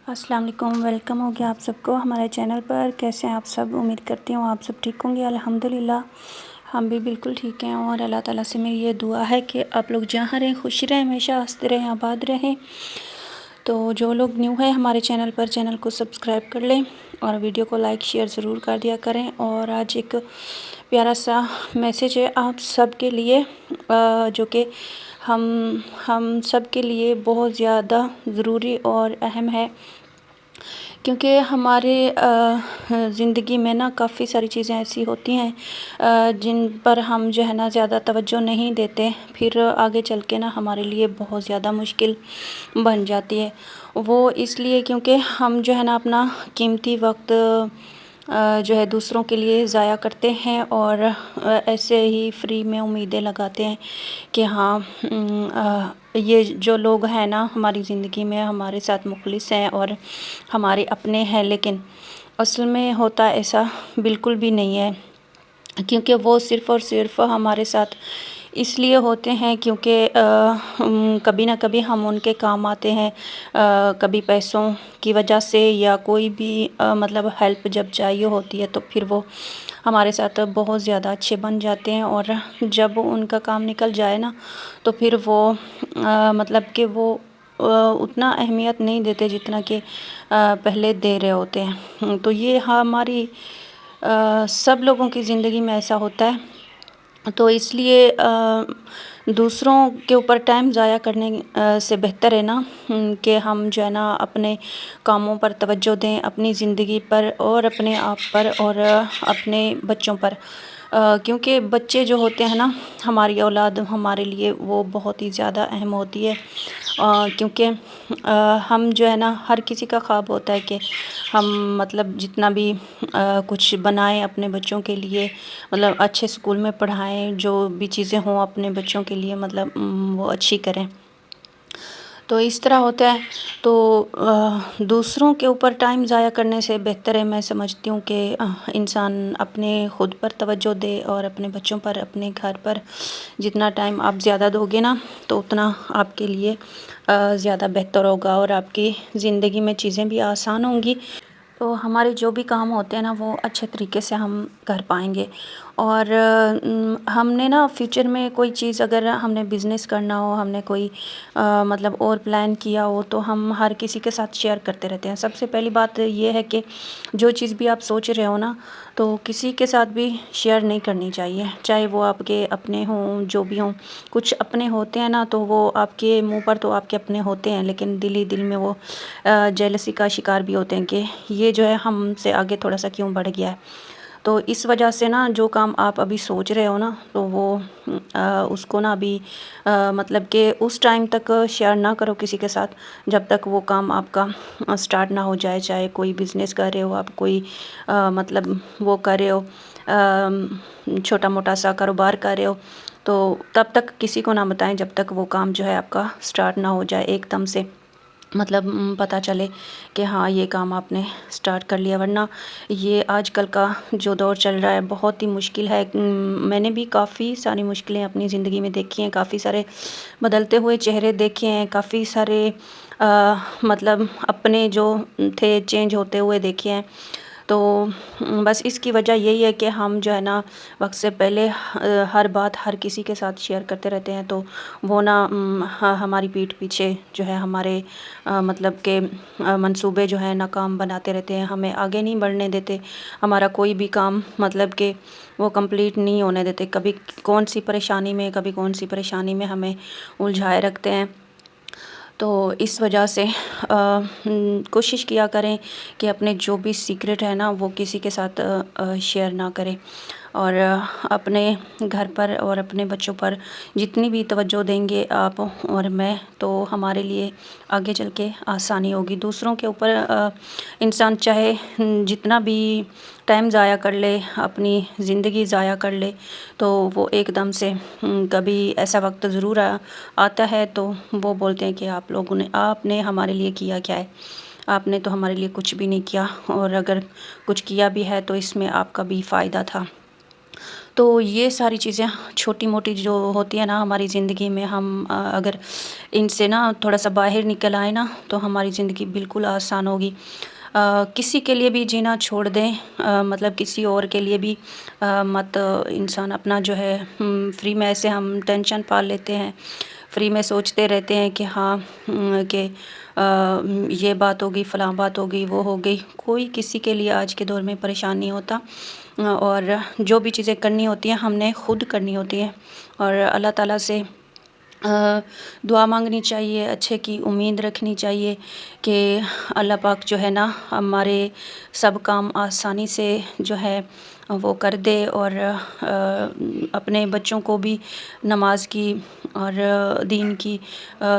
السلام علیکم، ویلکم ہو گیا آپ سب کو ہمارے چینل پر۔ کیسے ہیں آپ سب؟ امید کرتی ہوں آپ سب ٹھیک ہوں گے۔ الحمدللہ ہم بھی بالکل ٹھیک ہیں، اور اللہ تعالیٰ سے میری یہ دعا ہے کہ آپ لوگ جہاں رہیں خوش رہیں، ہمیشہ ہنستے رہیں، آباد رہیں۔ تو جو لوگ نیو ہیں ہمارے چینل پر، چینل کو سبسکرائب کر لیں اور ویڈیو کو لائک شیئر ضرور کر دیا کریں۔ اور آج ایک پیارا سا میسیج ہے آپ سب کے لیے، جو کہ ہم سب کے لیے بہت زیادہ ضروری اور اہم ہے، کیونکہ ہمارے زندگی میں نا کافی ساری چیزیں ایسی ہوتی ہیں جن پر ہم جو ہے نا زیادہ توجہ نہیں دیتے، پھر آگے چل کے نا ہمارے لیے بہت زیادہ مشکل بن جاتی ہے۔ وہ اس لیے کیونکہ ہم جو ہے نا اپنا قیمتی وقت جو ہے دوسروں کے لیے ضائع کرتے ہیں، اور ایسے ہی فری میں امیدیں لگاتے ہیں کہ ہاں یہ جو لوگ ہیں نا ہماری زندگی میں ہمارے ساتھ مخلص ہیں اور ہمارے اپنے ہیں، لیکن اصل میں ہوتا ایسا بالکل بھی نہیں ہے، کیونکہ وہ صرف اور صرف ہمارے ساتھ اس لیے ہوتے ہیں کیونکہ کبھی نہ کبھی ہم ان کے کام آتے ہیں، کبھی پیسوں کی وجہ سے یا کوئی بھی مطلب ہیلپ جب چاہیے ہوتی ہے تو پھر وہ ہمارے ساتھ بہت زیادہ اچھے بن جاتے ہیں، اور جب ان کا کام نکل جائے نا تو پھر وہ مطلب کہ وہ اتنا اہمیت نہیں دیتے جتنا کہ پہلے دے رہے ہوتے ہیں۔ تو یہ ہماری سب لوگوں کی زندگی میں ایسا ہوتا ہے، تو اس لیے دوسروں کے اوپر ٹائم ضائع کرنے سے بہتر ہے نا کہ ہم جو ہے نا اپنے کاموں پر توجہ دیں، اپنی زندگی پر اور اپنے آپ پر اور اپنے بچوں پر، کیونکہ بچے جو ہوتے ہیں نا ہماری اولاد ہمارے لیے وہ بہت ہی زیادہ اہم ہوتی ہے، کیونکہ ہم جو ہے نا ہر کسی کا خواب ہوتا ہے کہ ہم مطلب جتنا بھی کچھ بنائیں اپنے بچوں کے لیے، مطلب اچھے اسکول میں پڑھائیں، جو بھی چیزیں ہوں اپنے بچوں کے لیے مطلب وہ اچھی کریں۔ تو اس طرح ہوتا ہے، تو دوسروں کے اوپر ٹائم ضائع کرنے سے بہتر ہے، میں سمجھتی ہوں کہ انسان اپنے خود پر توجہ دے اور اپنے بچوں پر، اپنے گھر پر جتنا ٹائم آپ زیادہ دو گے نا تو اتنا آپ کے لیے زیادہ بہتر ہوگا، اور آپ کی زندگی میں چیزیں بھی آسان ہوں گی، تو ہمارے جو بھی کام ہوتے ہیں نا وہ اچھے طریقے سے ہم کر پائیں گے۔ اور ہم نے نا فیوچر میں کوئی چیز، اگر ہم نے بزنس کرنا ہو، ہم نے کوئی مطلب اور پلان کیا ہو، تو ہم ہر کسی کے ساتھ شیئر کرتے رہتے ہیں۔ سب سے پہلی بات یہ ہے کہ جو چیز بھی آپ سوچ رہے ہو نا تو کسی کے ساتھ بھی شیئر نہیں کرنی چاہیے، چاہے وہ آپ کے اپنے ہوں جو بھی ہوں۔ کچھ اپنے ہوتے ہیں نا تو وہ آپ کے منہ پر تو آپ کے اپنے ہوتے ہیں، لیکن دل ہی دل میں وہ جیلسی کا شکار بھی ہوتے ہیں کہ یہ جو ہے ہم سے آگے تھوڑا سا کیوں بڑھ گیا ہے۔ تو اس وجہ سے نا جو کام آپ ابھی سوچ رہے ہو نا تو وہ اس کو نا ابھی مطلب کہ اس ٹائم تک شیئر نہ کرو کسی کے ساتھ جب تک وہ کام آپ کا سٹارٹ نہ ہو جائے، چاہے کوئی بزنس کر رہے ہو آپ، کوئی مطلب وہ کر رہے ہو، چھوٹا موٹا سا کاروبار کر رہے ہو، تو تب تک کسی کو نہ بتائیں جب تک وہ کام جو ہے آپ کا سٹارٹ نہ ہو جائے، ایک دم سے مطلب پتہ چلے کہ ہاں یہ کام آپ نے سٹارٹ کر لیا، ورنہ یہ آج کل کا جو دور چل رہا ہے بہت ہی مشکل ہے۔ میں نے بھی کافی ساری مشکلیں اپنی زندگی میں دیکھی ہیں، کافی سارے بدلتے ہوئے چہرے دیکھے ہیں، کافی سارے مطلب اپنے جو تھے چینج ہوتے ہوئے دیکھے ہیں۔ تو بس اس کی وجہ یہی ہے کہ ہم جو ہے نا وقت سے پہلے ہر بات ہر کسی کے ساتھ شیئر کرتے رہتے ہیں، تو وہ نا ہماری پیٹھ پیچھے جو ہے ہمارے مطلب کہ منصوبے جو ہیں ناکام بناتے رہتے ہیں، ہمیں آگے نہیں بڑھنے دیتے، ہمارا کوئی بھی کام مطلب کہ وہ کمپلیٹ نہیں ہونے دیتے، کبھی کون سی پریشانی میں کبھی کون سی پریشانی میں ہمیں الجھائے رکھتے ہیں۔ تو اس وجہ سے کوشش کیا کریں کہ اپنے جو بھی سیکرٹ ہے نا وہ کسی کے ساتھ شیئر نہ کریں، اور اپنے گھر پر اور اپنے بچوں پر جتنی بھی توجہ دیں گے آپ اور میں تو ہمارے لیے آگے چل کے آسانی ہوگی۔ دوسروں کے اوپر انسان چاہے جتنا بھی ٹائم ضائع کر لے، اپنی زندگی ضائع کر لے، تو وہ ایک دم سے کبھی ایسا وقت ضرور آتا ہے تو وہ بولتے ہیں کہ آپ نے ہمارے لیے کیا کیا ہے، آپ نے تو ہمارے لیے کچھ بھی نہیں کیا، اور اگر کچھ کیا بھی ہے تو اس میں آپ کا بھی فائدہ تھا۔ تو یہ ساری چیزیں چھوٹی موٹی جو ہوتی ہیں نا ہماری زندگی میں، ہم اگر ان سے نا تھوڑا سا باہر نکل آئے نا تو ہماری زندگی بالکل آسان ہوگی۔ کسی کے لیے بھی جینا چھوڑ دیں، مطلب کسی اور کے لیے بھی مت انسان اپنا جو ہے فری میں ایسے ہم ٹینشن پال لیتے ہیں، فری میں سوچتے رہتے ہیں کہ ہاں کہ یہ بات ہوگی، فلاں بات ہوگی، وہ ہو گئی۔ کوئی کسی کے لیے آج کے دور میں پریشان نہیں ہوتا، اور جو بھی چیزیں کرنی ہوتی ہیں ہم نے خود کرنی ہوتی ہیں، اور اللہ تعالیٰ سے دعا مانگنی چاہیے، اچھے کی امید رکھنی چاہیے کہ اللہ پاک جو ہے نا ہمارے سب کام آسانی سے جو ہے وہ کر دے، اور اپنے بچوں کو بھی نماز کی اور دین کی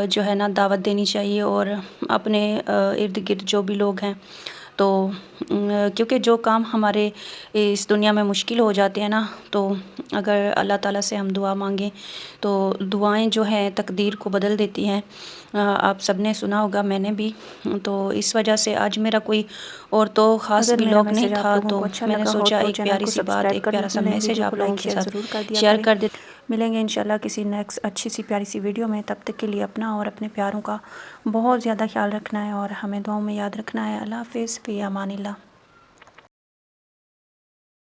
جو ہے نا دعوت دینی چاہیے، اور اپنے ارد گرد جو بھی لوگ ہیں تو کیونکہ جو کام ہمارے اس دنیا میں مشکل ہو جاتے ہیں نا، تو اگر اللہ تعالیٰ سے ہم دعا مانگیں تو دعائیں جو ہیں تقدیر کو بدل دیتی ہیں۔ آپ سب نے سنا ہوگا، میں نے بھی، تو اس وجہ سے آج میرا کوئی اور تو خاص ولاگ نہیں تھا، تو میں نے سوچا ایک پیاری سی بات، ایک پیارا سا میسیج آپ لوگوں کے ساتھ شیئر کر دیتے۔ ملیں گے انشاءاللہ کسی نیکسٹ اچھی سی پیاری سی ویڈیو میں، تب تک کے لیے اپنا اور اپنے پیاروں کا بہت زیادہ خیال رکھنا ہے، اور ہمیں دعاؤں میں یاد رکھنا ہے۔ اللہ حافظ، فی امان اللہ۔